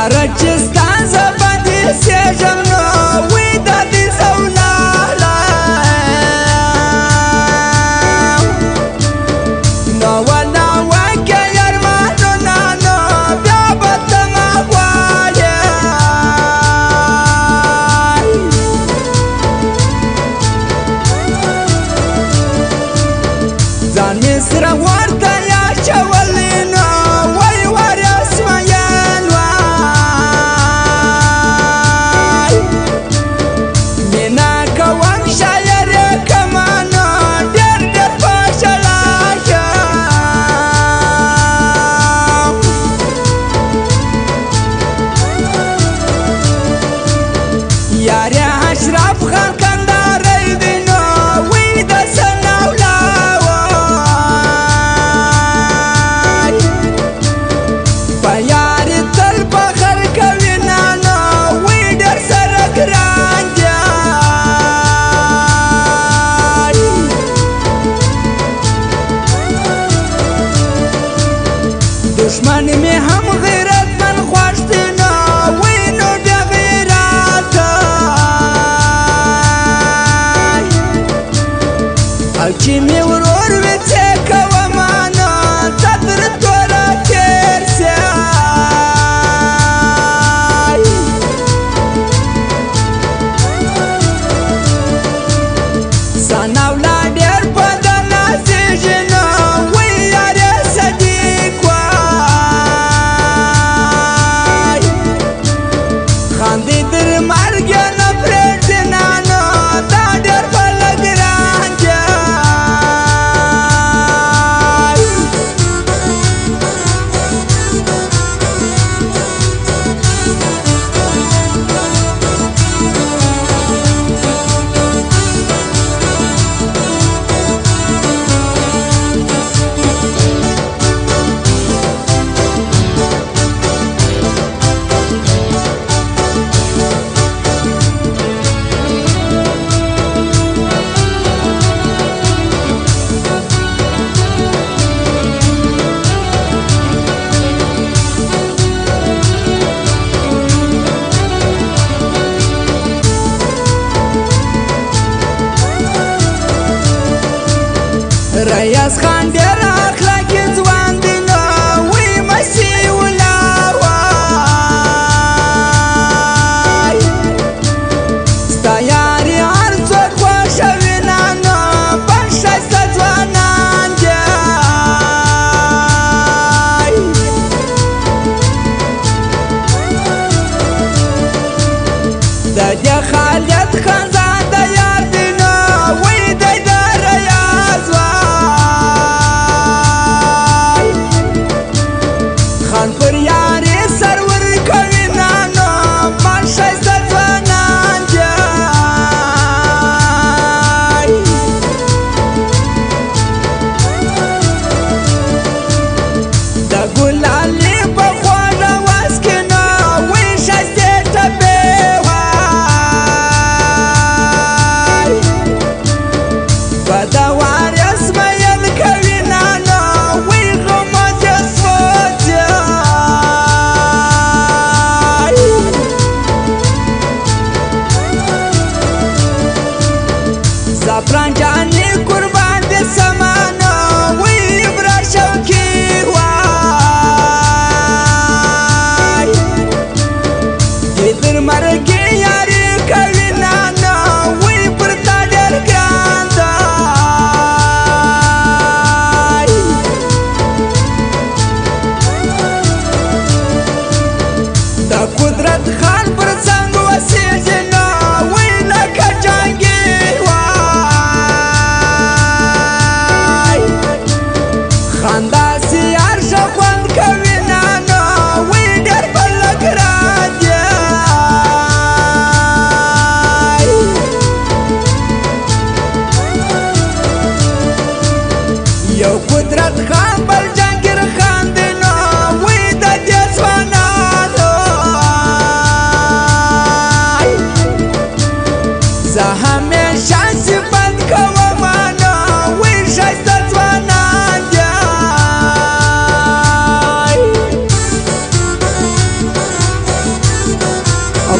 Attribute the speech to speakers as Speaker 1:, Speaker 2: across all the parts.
Speaker 1: یاره چې ستا زه باندې سېږم نو وی د دې زولاله نو ولا وکه ارمانونه نو بیا به ته ما غواړې ځان مې سره ورته اچولی نو وای وارث مین وای مینه کوم شاعر کما نو ډېر ډېر په ژړا یم یارې اشرف خان کندهاری دی نو وی د ثناءالله په یارې تل فخر کوي نانو وی ډېر سره ګران دی دشمن مې هم غیرتمن خوښ دی نو وی نو بیا غیرت او چې مې ورور وي څه کومه نو ته تر توره تېر سې ثناءالله ډېر په ده نازېږي نو وی یارې صدیق وای خاندي تر مرګه نه پرېږدي نانو دا ډېر بله ګران دی ریاض خان ډېر اخلاقي ځوان دی نو وی مسیح الله وای ستا یاري هر څوک خوښوي نانو بل ښایسته ځوانان دی د دې خالد خان زاده یار دی نو وی دی د ریاض وای خان پر یارې سرور کوي نانو من ښایسته ځوانان دی د ګلالي په خوږه وس کې نو وی ښایستې ټپې وای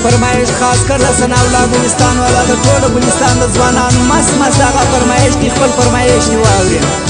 Speaker 1: فرمایش خاص کر د ثنا الله ګلستان والا د ټولو ګلستان د ځوانانو مست هغه فرمایش دی خپل فرمایش دی واوري